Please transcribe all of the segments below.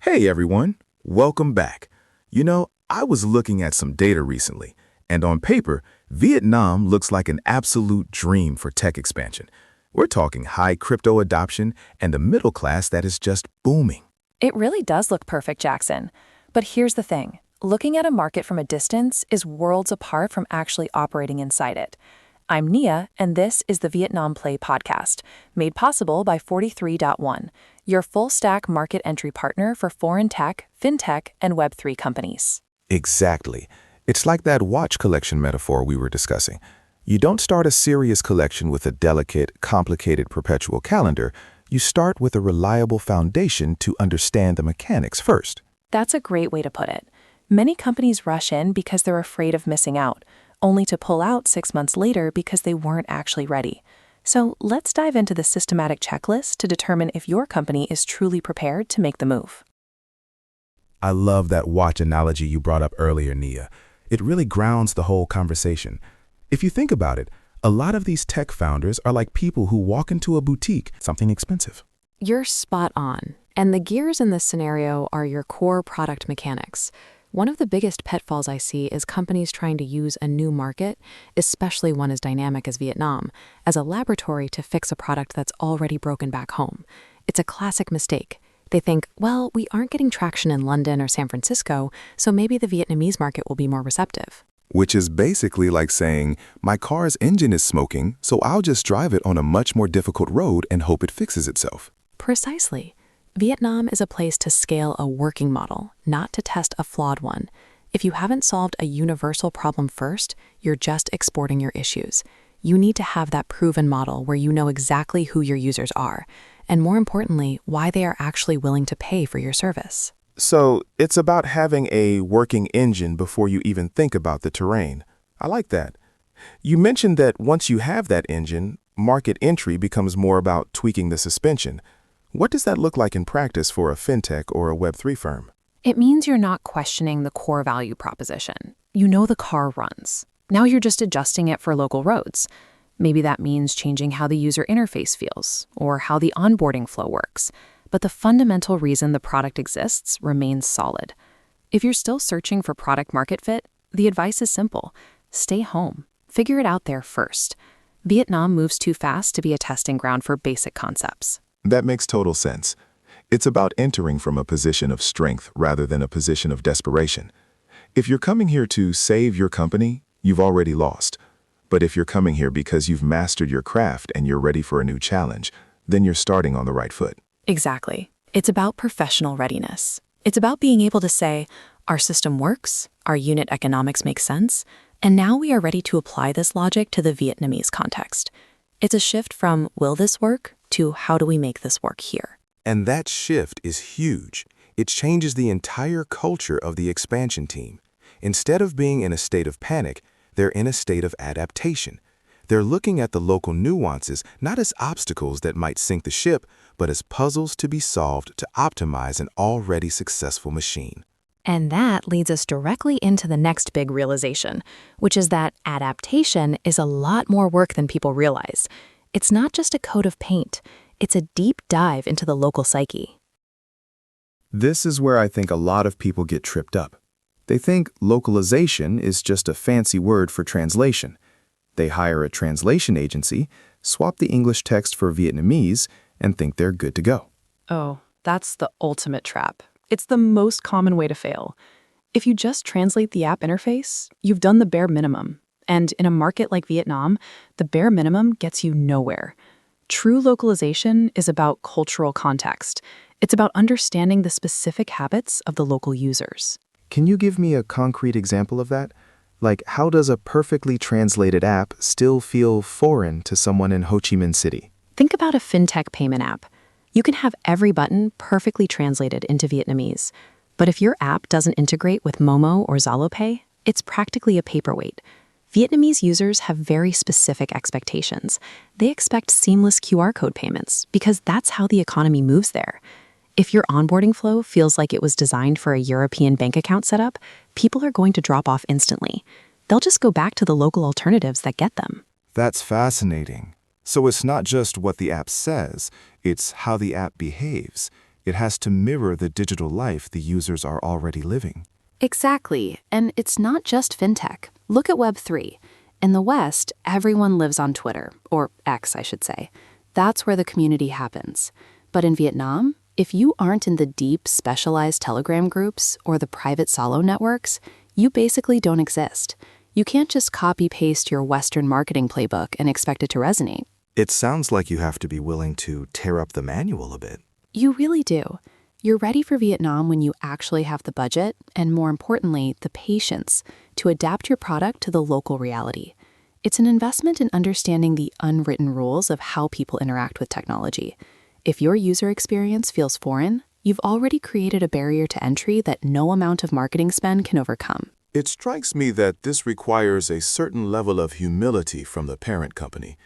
Hey everyone, welcome back. I was looking at some data recently, and on paper, Vietnam looks like an absolute dream for tech expansion. We're talking high crypto adoption and a middle class that is just booming. It really does look perfect, Jackson. But here's the thing. Looking at a market from a distance is worlds apart from actually operating inside it. I'm Nia, and this is the Vietnam Play podcast, made possible by 43.1, your full-stack market entry partner for foreign tech, fintech, and Web3 companies. Exactly. It's like that watch collection metaphor we were discussing. You don't start a serious collection with a delicate, complicated perpetual calendar. You start with a reliable foundation to understand the mechanics first. That's a great way to put it. Many companies rush in because they're afraid of missing out, only to pull out 6 months later because they weren't actually ready. So let's dive into the systematic checklist to determine if your company is truly prepared to make the move. I love that watch analogy you brought up earlier, Nia. It really grounds the whole conversation. If you think about it, a lot of these tech founders are like people who walk into a boutique, something expensive. You're spot on. And the gears in this scenario are your core product mechanics. One of the biggest pitfalls I see is companies trying to use a new market, especially one as dynamic as Vietnam, as a laboratory to fix a product that's already broken back home. It's a classic mistake. They think, well, we aren't getting traction in London or San Francisco, so maybe the Vietnamese market will be more receptive. Which is basically like saying, my car's engine is smoking, so I'll just drive it on a much more difficult road and hope it fixes itself. Precisely. Vietnam is a place to scale a working model, not to test a flawed one. If you haven't solved a universal problem first, you're just exporting your issues. You need to have that proven model where you know exactly who your users are, and more importantly, why they are actually willing to pay for your service. So it's about having a working engine before you even think about the terrain. I like that. You mentioned that once you have that engine, market entry becomes more about tweaking the suspension. What does that look like in practice for a fintech or a Web3 firm? It means you're not questioning the core value proposition. You know the car runs. Now you're just adjusting it for local roads. Maybe that means changing how the user interface feels or how the onboarding flow works. But the fundamental reason the product exists remains solid. If you're still searching for product market fit, the advice is simple. Stay home. Figure it out there first. Vietnam moves too fast to be a testing ground for basic concepts. That makes total sense. It's about entering from a position of strength rather than a position of desperation. If you're coming here to save your company, you've already lost. But if you're coming here because you've mastered your craft and you're ready for a new challenge, then you're starting on the right foot. Exactly. It's about professional readiness. It's about being able to say, our system works, our unit economics make sense, and now we are ready to apply this logic to the Vietnamese context. It's a shift from, will this work, to how do we make this work here? And that shift is huge. It changes the entire culture of the expansion team. Instead of being in a state of panic, they're in a state of adaptation. They're looking at the local nuances not as obstacles that might sink the ship, but as puzzles to be solved to optimize an already successful machine. And that leads us directly into the next big realization, which is that adaptation is a lot more work than people realize. It's not just a coat of paint. It's a deep dive into the local psyche. This is where I think a lot of people get tripped up. They think localization is just a fancy word for translation. They hire a translation agency, swap the English text for Vietnamese, and think they're good to go. Oh, that's the ultimate trap. It's the most common way to fail. If you just translate the app interface, you've done the bare minimum. And in a market like Vietnam, the bare minimum gets you nowhere. True localization is about cultural context. It's about understanding the specific habits of the local users. Can you give me a concrete example of that? Like, how does a perfectly translated app still feel foreign to someone in Ho Chi Minh City? Think about a fintech payment app. You can have every button perfectly translated into Vietnamese. But if your app doesn't integrate with Momo or ZaloPay, it's practically a paperweight. Vietnamese users have very specific expectations. They expect seamless QR code payments because that's how the economy moves there. If your onboarding flow feels like it was designed for a European bank account setup, people are going to drop off instantly. They'll just go back to the local alternatives that get them. That's fascinating. So it's not just what the app says, it's how the app behaves. It has to mirror the digital life the users are already living. Exactly. And it's not just fintech. Look at Web3. In the West, everyone lives on Twitter, or X, I should say. That's where the community happens. But in Vietnam, if you aren't in the deep, specialized Telegram groups or the private solo networks, you basically don't exist. You can't just copy-paste your Western marketing playbook and expect it to resonate. It sounds like you have to be willing to tear up the manual a bit. You really do. You're ready for Vietnam when you actually have the budget and, more importantly, the patience to adapt your product to the local reality. It's an investment in understanding the unwritten rules of how people interact with technology. If your user experience feels foreign, you've already created a barrier to entry that no amount of marketing spend can overcome. It strikes me that this requires a certain level of humility from the parent company.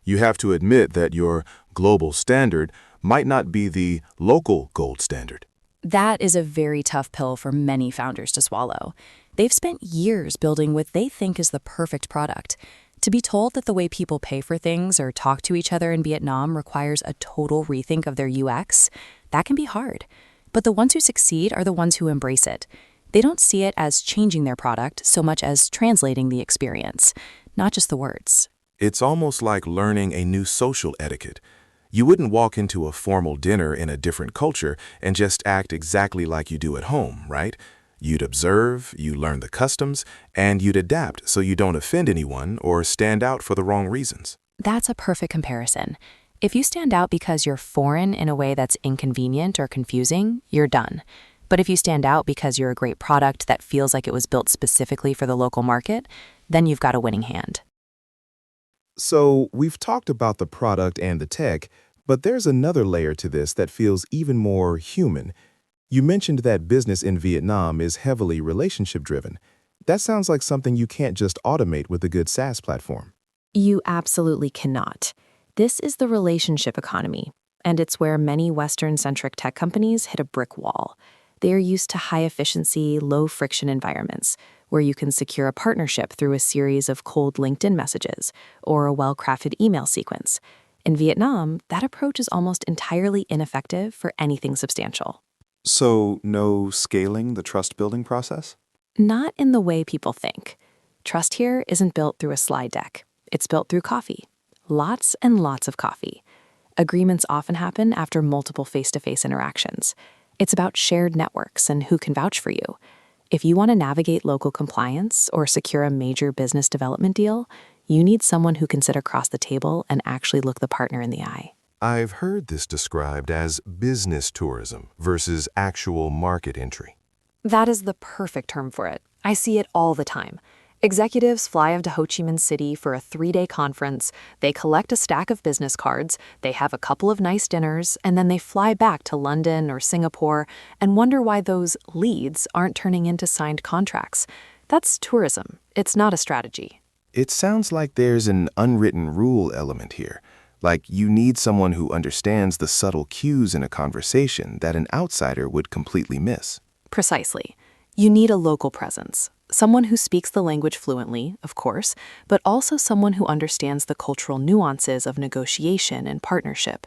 You have to admit that your global standard might not be the local gold standard. That is a very tough pill for many founders to swallow. They've spent years building what they think is the perfect product. To be told that the way people pay for things or talk to each other in Vietnam requires a total rethink of their UX, that can be hard. But the ones who succeed are the ones who embrace it. They don't see it as changing their product so much as translating the experience, not just the words. It's almost like learning a new social etiquette. You wouldn't walk into a formal dinner in a different culture and just act exactly like you do at home, right? You'd observe, you learn the customs, and you'd adapt so you don't offend anyone or stand out for the wrong reasons. That's a perfect comparison. If you stand out because you're foreign in a way that's inconvenient or confusing, you're done. But if you stand out because you're a great product that feels like it was built specifically for the local market, then you've got a winning hand. So we've talked about the product and the tech, but there's another layer to this that feels even more human. You mentioned that business in Vietnam is heavily relationship-driven. That sounds like something you can't just automate with a good SaaS platform. You absolutely cannot. This is the relationship economy, and it's where many Western-centric tech companies hit a brick wall. They are used to high-efficiency, low-friction environments, where you can secure a partnership through a series of cold LinkedIn messages or a well-crafted email sequence. In Vietnam, that approach is almost entirely ineffective for anything substantial. So no scaling the trust-building process? Not in the way people think. Trust here isn't built through a slide deck. It's built through coffee. Lots and lots of coffee. Agreements often happen after multiple face-to-face interactions. It's about shared networks and who can vouch for you. If you want to navigate local compliance or secure a major business development deal, you need someone who can sit across the table and actually look the partner in the eye. I've heard this described as business tourism versus actual market entry. That is the perfect term for it. I see it all the time. Executives fly up to Ho Chi Minh City for a 3-day conference, they collect a stack of business cards, they have a couple of nice dinners, and then they fly back to London or Singapore and wonder why those leads aren't turning into signed contracts. That's tourism. It's not a strategy. It sounds like there's an unwritten rule element here. Like you need someone who understands the subtle cues in a conversation that an outsider would completely miss. Precisely. You need a local presence. Someone who speaks the language fluently, of course, but also someone who understands the cultural nuances of negotiation and partnership.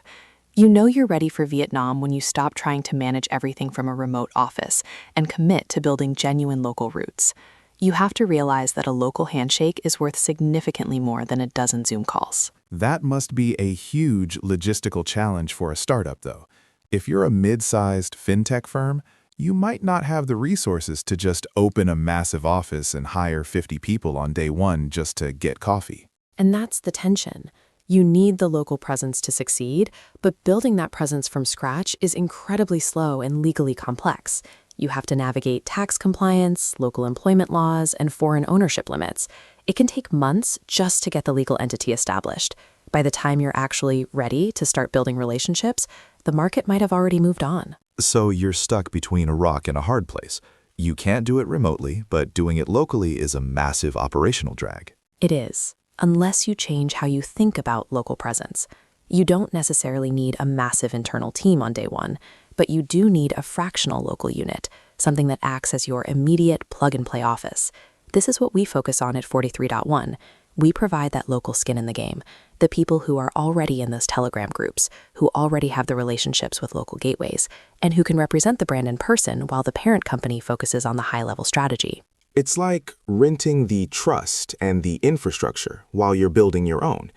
You know you're ready for Vietnam when you stop trying to manage everything from a remote office and commit to building genuine local roots. You have to realize that a local handshake is worth significantly more than a dozen Zoom calls. That must be a huge logistical challenge for a startup, though. If you're a mid-sized fintech firm, you might not have the resources to just open a massive office and hire 50 people on day one just to get coffee. And that's the tension. You need the local presence to succeed, but building that presence from scratch is incredibly slow and legally complex. You have to navigate tax compliance, local employment laws, and foreign ownership limits. It can take months just to get the legal entity established. By the time you're actually ready to start building relationships, the market might have already moved on. So you're stuck between a rock and a hard place. You can't do it remotely, but doing it locally is a massive operational drag. It is, unless you change how you think about local presence. You don't necessarily need a massive internal team on day one, but you do need a fractional local unit, something that acts as your immediate plug-and-play office. This is what we focus on at 43.1. We provide that local skin in the game, the people who are already in those Telegram groups, who already have the relationships with local gateways, and who can represent the brand in person while the parent company focuses on the high-level strategy. It's like renting the trust and the infrastructure while you're building your own.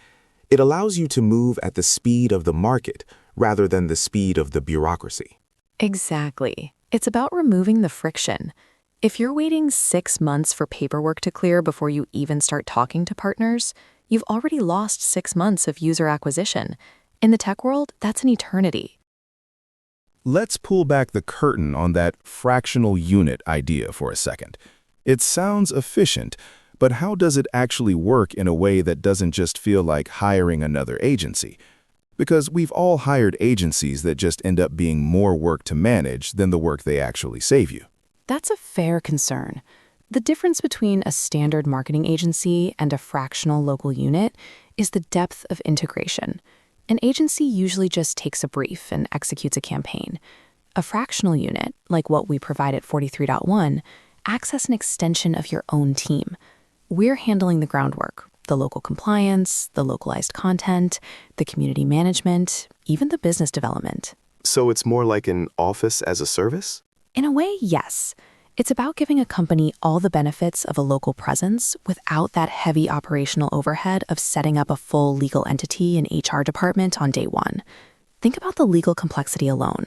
It allows you to move at the speed of the market rather than the speed of the bureaucracy. Exactly. It's about removing the friction. If you're waiting 6 months for paperwork to clear before you even start talking to partners, you've already lost 6 months of user acquisition. In the tech world, that's an eternity. Let's pull back the curtain on that fractional unit idea for a second. It sounds efficient, but how does it actually work in a way that doesn't just feel like hiring another agency? Because we've all hired agencies that just end up being more work to manage than the work they actually save you. That's a fair concern. The difference between a standard marketing agency and a fractional local unit is the depth of integration. An agency usually just takes a brief and executes a campaign. A fractional unit, like what we provide at 43.1, acts as an extension of your own team. We're handling the groundwork, the local compliance, the localized content, the community management, even the business development. So it's more like an office as a service? In a way, yes. It's about giving a company all the benefits of a local presence without that heavy operational overhead of setting up a full legal entity and HR department on day one. Think about the legal complexity alone.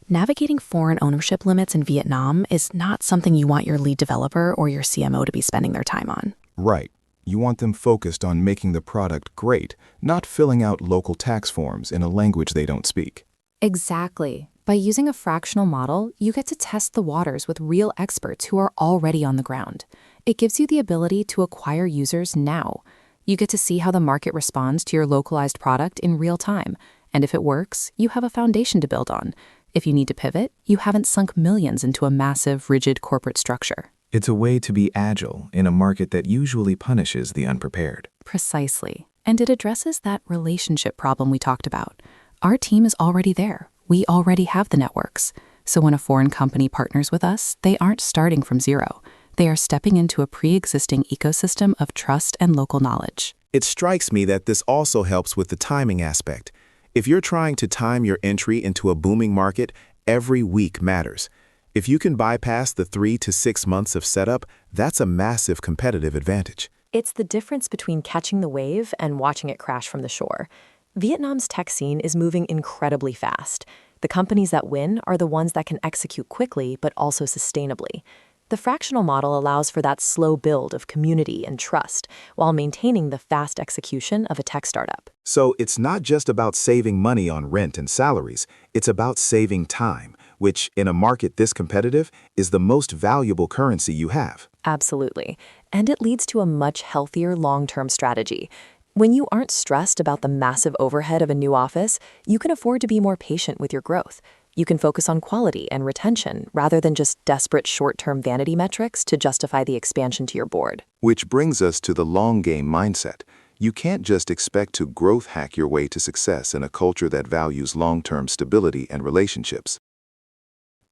Navigating foreign ownership limits in Vietnam is not something you want your lead developer or your CMO to be spending their time on. Right. You want them focused on making the product great, not filling out local tax forms in a language they don't speak. Exactly. By using a fractional model, you get to test the waters with real experts who are already on the ground. It gives you the ability to acquire users now. You get to see how the market responds to your localized product in real time. And if it works, you have a foundation to build on. If you need to pivot, you haven't sunk millions into a massive, rigid corporate structure. It's a way to be agile in a market that usually punishes the unprepared. Precisely. And it addresses that relationship problem we talked about. Our team is already there. We already have the networks. So when a foreign company partners with us, they aren't starting from zero. They are stepping into a pre-existing ecosystem of trust and local knowledge. It strikes me that this also helps with the timing aspect. If you're trying to time your entry into a booming market, every week matters. If you can bypass the 3 to 6 months of setup, that's a massive competitive advantage. It's the difference between catching the wave and watching it crash from the shore. Vietnam's tech scene is moving incredibly fast. The companies that win are the ones that can execute quickly but also sustainably. The fractional model allows for that slow build of community and trust while maintaining the fast execution of a tech startup. So it's not just about saving money on rent and salaries, it's about saving time, which, in a market this competitive, is the most valuable currency you have. Absolutely. And it leads to a much healthier long-term strategy. When you aren't stressed about the massive overhead of a new office, you can afford to be more patient with your growth. You can focus on quality and retention rather than just desperate short-term vanity metrics to justify the expansion to your board. Which brings us to the long-game mindset. You can't just expect to growth hack your way to success in a culture that values long-term stability and relationships.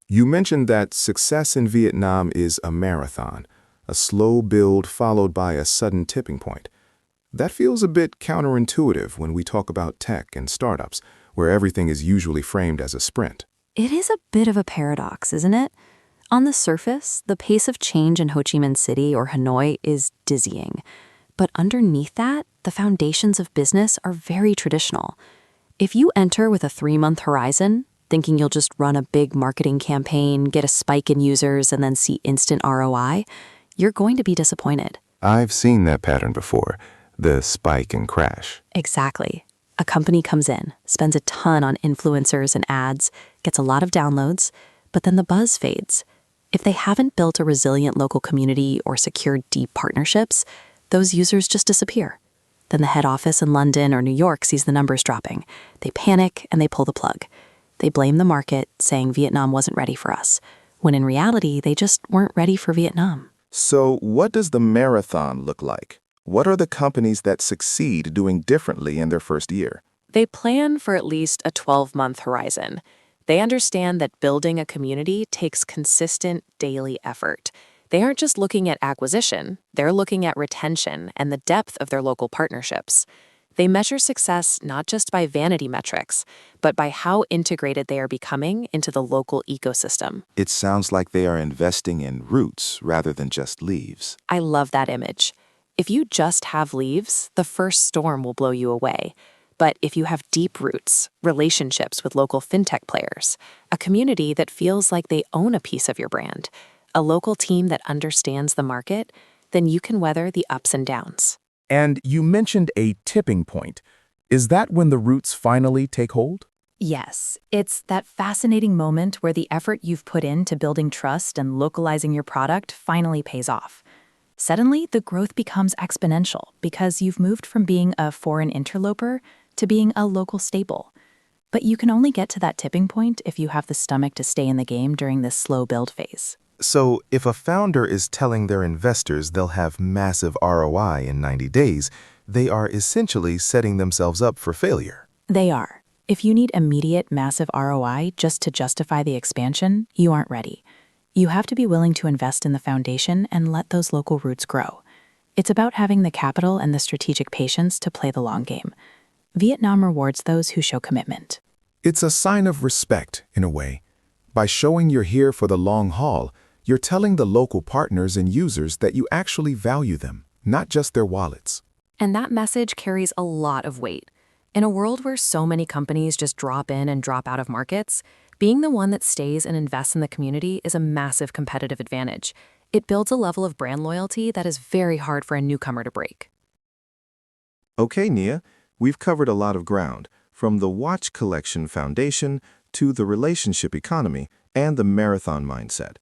You mentioned that success in Vietnam is a marathon, a slow build followed by a sudden tipping point. That feels a bit counterintuitive when we talk about tech and startups, where everything is usually framed as a sprint. It is a bit of a paradox, isn't it? On the surface, the pace of change in Ho Chi Minh City or Hanoi is dizzying. But underneath that, the foundations of business are very traditional. If you enter with a 3-month horizon, thinking you'll just run a big marketing campaign, get a spike in users, and then see instant ROI, you're going to be disappointed. I've seen that pattern before, the spike and crash. Exactly. A company comes in, spends a ton on influencers and ads, gets a lot of downloads, but then the buzz fades. If they haven't built a resilient local community or secured deep partnerships, those users just disappear. Then the head office in London or New York sees the numbers dropping. They panic and they pull the plug. They blame the market, saying Vietnam wasn't ready for us, when in reality, they just weren't ready for Vietnam. So what does the marathon look like? What are the companies that succeed doing differently in their first year? They plan for at least a 12-month horizon. They understand that building a community takes consistent daily effort. They aren't just looking at acquisition, they're looking at retention and the depth of their local partnerships. They measure success not just by vanity metrics, but by how integrated they are becoming into the local ecosystem. It sounds like they are investing in roots rather than just leaves. I love that image. If you just have leaves, the first storm will blow you away. But if you have deep roots, relationships with local fintech players, a community that feels like they own a piece of your brand, a local team that understands the market, then you can weather the ups and downs. And you mentioned a tipping point. Is that when the roots finally take hold? Yes, it's that fascinating moment where the effort you've put into building trust and localizing your product finally pays off. Suddenly, the growth becomes exponential because you've moved from being a foreign interloper to being a local staple. But you can only get to that tipping point if you have the stomach to stay in the game during this slow build phase. So, if a founder is telling their investors they'll have massive ROI in 90 days, they are essentially setting themselves up for failure. They are. If you need immediate massive ROI just to justify the expansion, you aren't ready. You have to be willing to invest in the foundation and let those local roots grow. It's about having the capital and the strategic patience to play the long game. Vietnam rewards those who show commitment. It's a sign of respect, in a way. By showing you're here for the long haul, you're telling the local partners and users that you actually value them, not just their wallets. And that message carries a lot of weight. In a world where so many companies just drop in and drop out of markets, being the one that stays and invests in the community is a massive competitive advantage. It builds a level of brand loyalty that is very hard for a newcomer to break. Okay, Nia, we've covered a lot of ground, from the watch collection foundation to the relationship economy and the marathon mindset.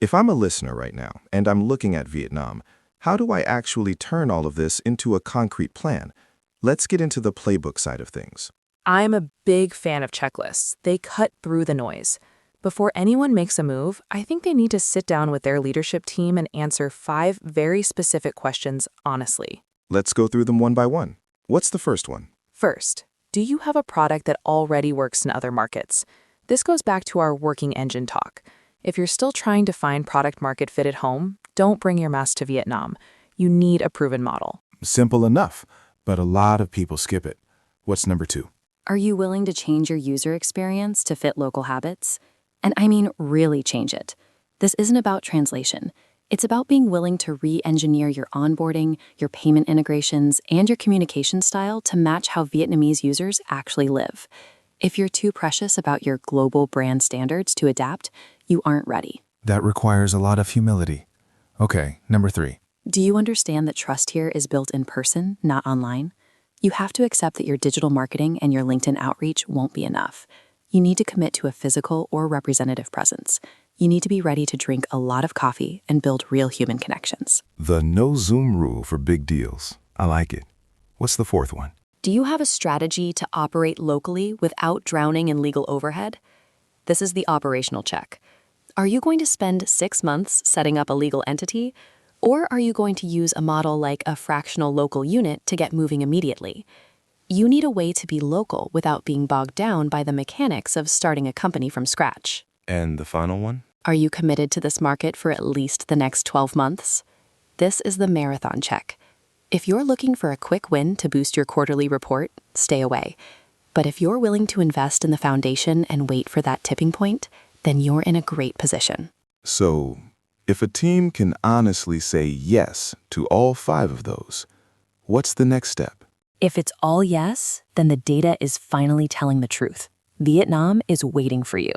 If I'm a listener right now and I'm looking at Vietnam, how do I actually turn all of this into a concrete plan? Let's get into the playbook side of things. I'm a big fan of checklists. They cut through the noise. Before anyone makes a move, I think they need to sit down with their leadership team and answer 5 very specific questions honestly. Let's go through them one by one. What's the first one? First, do you have a product that already works in other markets? This goes back to our working engine talk. If you're still trying to find product market fit at home, don't bring your mess to Vietnam. You need a proven model. Simple enough, but a lot of people skip it. What's number 2? Are you willing to change your user experience to fit local habits? And I mean really change it. This isn't about translation. It's about being willing to re-engineer your onboarding, your payment integrations, and your communication style to match how Vietnamese users actually live. If you're too precious about your global brand standards to adapt, you aren't ready. That requires a lot of humility. Okay, number 3. Do you understand that trust here is built in person, not online? You have to accept that your digital marketing and your LinkedIn outreach won't be enough. You need to commit to a physical or representative presence. You need to be ready to drink a lot of coffee and build real human connections. The no Zoom rule for big deals. I like it. What's the 4th one? Do you have a strategy to operate locally without drowning in legal overhead? This is the operational check. Are you going to spend 6 months setting up a legal entity? Or are you going to use a model like a fractional local unit to get moving immediately? You need a way to be local without being bogged down by the mechanics of starting a company from scratch. And the final one? Are you committed to this market for at least the next 12 months? This is the marathon check. If you're looking for a quick win to boost your quarterly report, stay away. But if you're willing to invest in the foundation and wait for that tipping point, then you're in a great position. So, if a team can honestly say yes to all 5 of those, what's the next step? If it's all yes, then the data is finally telling the truth. Vietnam is waiting for you.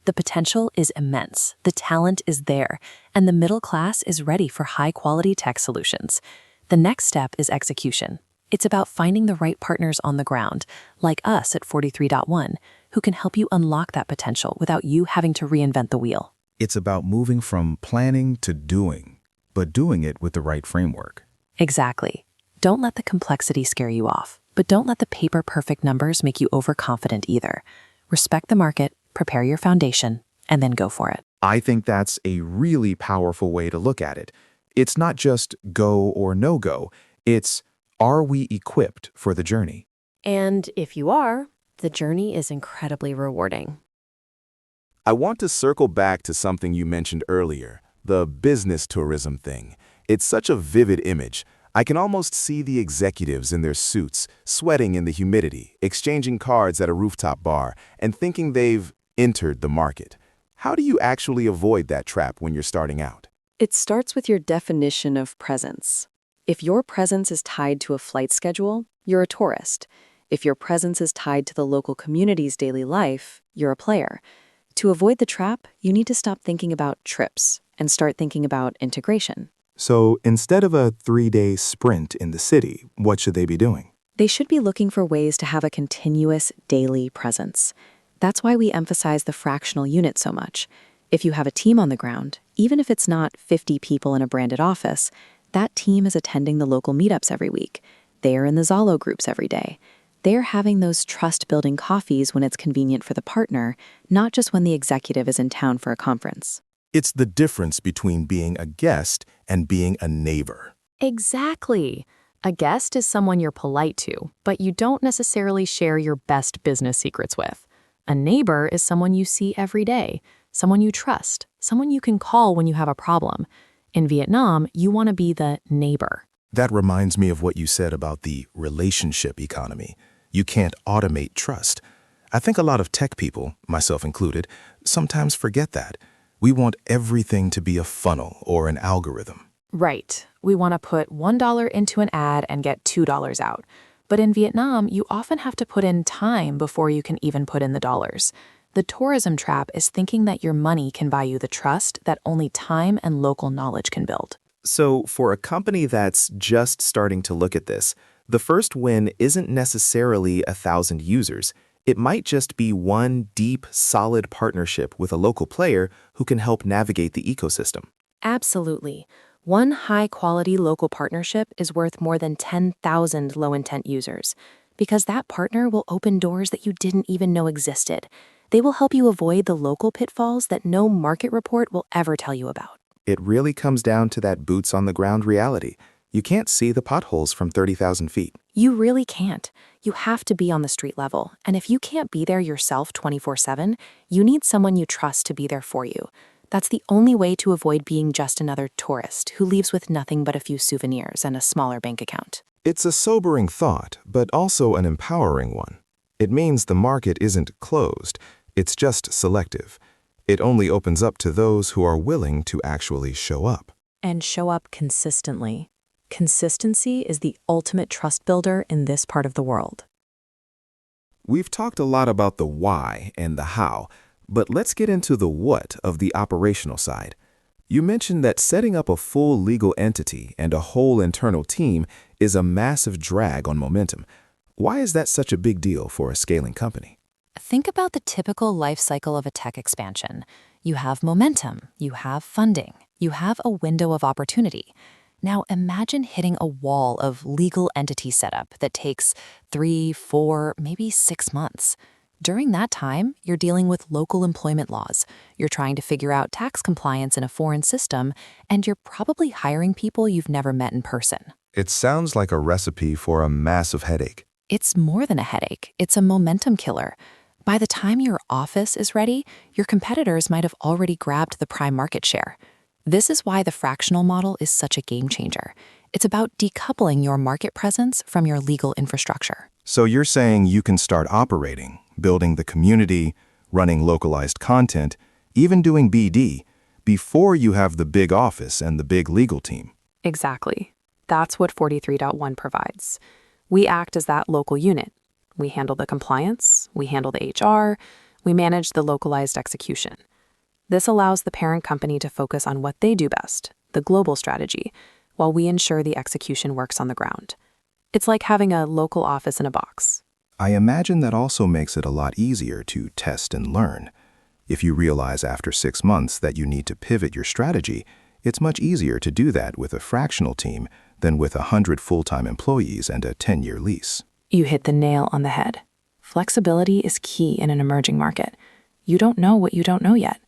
The potential is immense, the talent is there, and the middle class is ready for high-quality tech solutions. The next step is execution. It's about finding the right partners on the ground, like us at 43.1, who can help you unlock that potential without you having to reinvent the wheel. It's about moving from planning to doing, but doing it with the right framework. Exactly. Don't let the complexity scare you off, but don't let the paper-perfect numbers make you overconfident either. Respect the market, prepare your foundation, and then go for it. I think that's a really powerful way to look at it. It's not just go or no go. It's, are we equipped for the journey? And if you are, the journey is incredibly rewarding. I want to circle back to something you mentioned earlier, the business tourism thing. It's such a vivid image. I can almost see the executives in their suits, sweating in the humidity, exchanging cards at a rooftop bar, and thinking they've entered the market. How do you actually avoid that trap when you're starting out? It starts with your definition of presence. If your presence is tied to a flight schedule, you're a tourist. If your presence is tied to the local community's daily life, you're a player. To avoid the trap, you need to stop thinking about trips and start thinking about integration. So instead of a 3-day sprint in the city, what should they be doing? They should be looking for ways to have a continuous daily presence. That's why we emphasize the fractional unit so much. If you have a team on the ground, even if it's not 50 people in a branded office, that team is attending the local meetups every week. They're in the Zalo groups every day. They're having those trust-building coffees when it's convenient for the partner, not just when the executive is in town for a conference. It's the difference between being a guest and being a neighbor. Exactly. A guest is someone you're polite to, but you don't necessarily share your best business secrets with. A neighbor is someone you see every day, someone you trust, someone you can call when you have a problem. In Vietnam, you want to be the neighbor. That reminds me of what you said about the relationship economy. You can't automate trust. I think a lot of tech people, myself included, sometimes forget that. We want everything to be a funnel or an algorithm. Right. We want to put $1 into an ad and get $2 out. But in Vietnam, you often have to put in time before you can even put in the dollars. The tourism trap is thinking that your money can buy you the trust that only time and local knowledge can build. So for a company that's just starting to look at this, the first win isn't necessarily 1,000 users. It might just be one deep, solid partnership with a local player who can help navigate the ecosystem. Absolutely. One high-quality local partnership is worth more than 10,000 low-intent users, because that partner will open doors that you didn't even know existed. They will help you avoid the local pitfalls that no market report will ever tell you about. It really comes down to that boots-on-the-ground reality. You can't see the potholes from 30,000 feet. You really can't. You have to be on the street level, and if you can't be there yourself 24/7, you need someone you trust to be there for you. That's the only way to avoid being just another tourist who leaves with nothing but a few souvenirs and a smaller bank account. It's a sobering thought, but also an empowering one. It means the market isn't closed, it's just selective. It only opens up to those who are willing to actually show up. And show up consistently. Consistency is the ultimate trust builder in this part of the world. We've talked a lot about the why and the how, but let's get into the what of the operational side. You mentioned that setting up a full legal entity and a whole internal team is a massive drag on momentum. Why is that such a big deal for a scaling company? Think about the typical life cycle of a tech expansion. You have momentum, you have funding, you have a window of opportunity. Now imagine hitting a wall of legal entity setup that takes 3, 4, maybe 6 months. During that time, you're dealing with local employment laws, you're trying to figure out tax compliance in a foreign system, and you're probably hiring people you've never met in person. It sounds like a recipe for a massive headache. It's more than a headache, it's a momentum killer. By the time your office is ready, your competitors might have already grabbed the prime market share. This is why the fractional model is such a game changer. It's about decoupling your market presence from your legal infrastructure. So you're saying you can start operating, building the community, running localized content, even doing BD, before you have the big office and the big legal team. Exactly. That's what 43.1 provides. We act as that local unit. We handle the compliance, we handle the HR, we manage the localized execution. This allows the parent company to focus on what they do best, the global strategy, while we ensure the execution works on the ground. It's like having a local office in a box. I imagine that also makes it a lot easier to test and learn. If you realize after 6 months that you need to pivot your strategy, it's much easier to do that with a fractional team than with 100 full-time employees and a 10-year lease. You hit the nail on the head. Flexibility is key in an emerging market. You don't know what you don't know yet.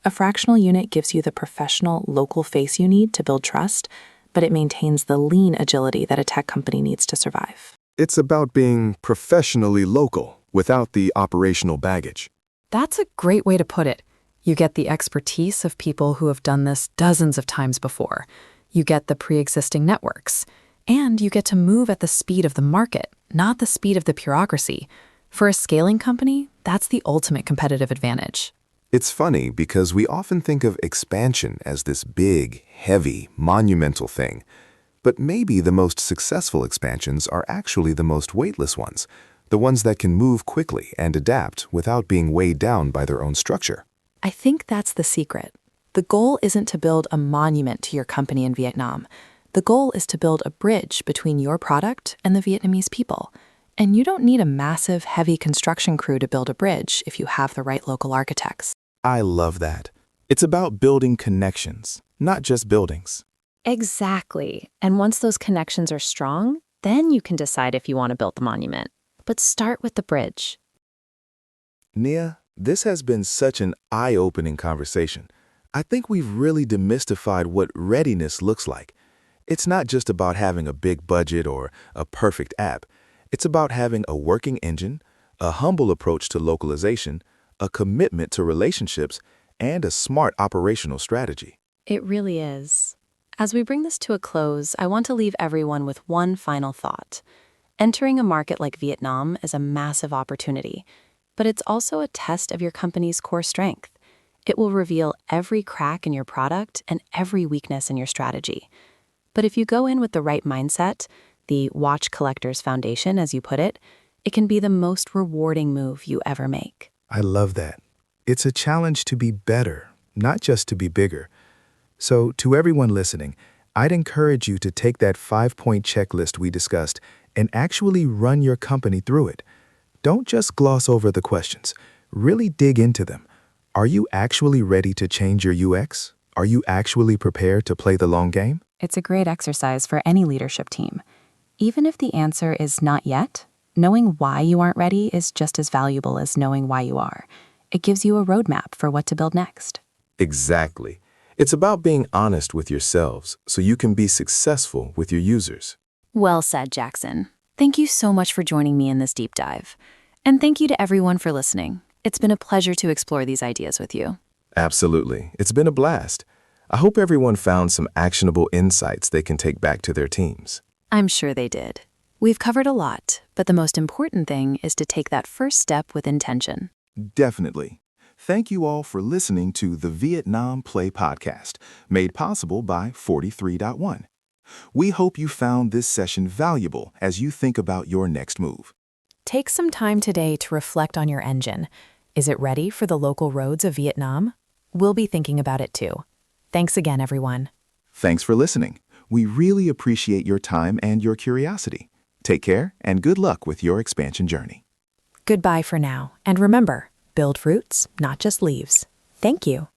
A fractional unit gives you the professional, local face you need to build trust, but it maintains the lean agility that a tech company needs to survive. It's about being professionally local without the operational baggage. That's a great way to put it. You get the expertise of people who have done this dozens of times before. You get the pre-existing networks. And you get to move at the speed of the market, not the speed of the bureaucracy. For a scaling company, that's the ultimate competitive advantage. It's funny because we often think of expansion as this big, heavy, monumental thing. But maybe the most successful expansions are actually the most weightless ones, the ones that can move quickly and adapt without being weighed down by their own structure. I think that's the secret. The goal isn't to build a monument to your company in Vietnam. The goal is to build a bridge between your product and the Vietnamese people. And you don't need a massive, heavy construction crew to build a bridge if you have the right local architects. I love that. It's about building connections, not just buildings. Exactly. And once those connections are strong, then you can decide if you want to build the monument. But start with the bridge. Nia, this has been such an eye-opening conversation. I think we've really demystified what readiness looks like. It's not just about having a big budget or a perfect app. It's about having a working engine, a humble approach to localization, a commitment to relationships, and a smart operational strategy. It really is. As we bring this to a close, I want to leave everyone with one final thought. Entering a market like Vietnam is a massive opportunity, but it's also a test of your company's core strength. It will reveal every crack in your product and every weakness in your strategy. But if you go in with the right mindset, the watch collector's foundation, as you put it, it can be the most rewarding move you ever make. I love that. It's a challenge to be better, not just to be bigger. So, to everyone listening, I'd encourage you to take that 5-point checklist we discussed and actually run your company through it. Don't just gloss over the questions. Really dig into them. Are you actually ready to change your UX? Are you actually prepared to play the long game? It's a great exercise for any leadership team. Even if the answer is not yet, knowing why you aren't ready is just as valuable as knowing why you are. It gives you a roadmap for what to build next. Exactly. It's about being honest with yourselves so you can be successful with your users. Well said, Jackson. Thank you so much for joining me in this deep dive. And thank you to everyone for listening. It's been a pleasure to explore these ideas with you. Absolutely. It's been a blast. I hope everyone found some actionable insights they can take back to their teams. I'm sure they did. We've covered a lot, but the most important thing is to take that first step with intention. Definitely. Thank you all for listening to the Vietnam Play podcast, made possible by 43.1. We hope you found this session valuable as you think about your next move. Take some time today to reflect on your engine. Is it ready for the local roads of Vietnam? We'll be thinking about it too. Thanks again, everyone. Thanks for listening. We really appreciate your time and your curiosity. Take care and good luck with your expansion journey. Goodbye for now. And remember, build roots, not just leaves. Thank you.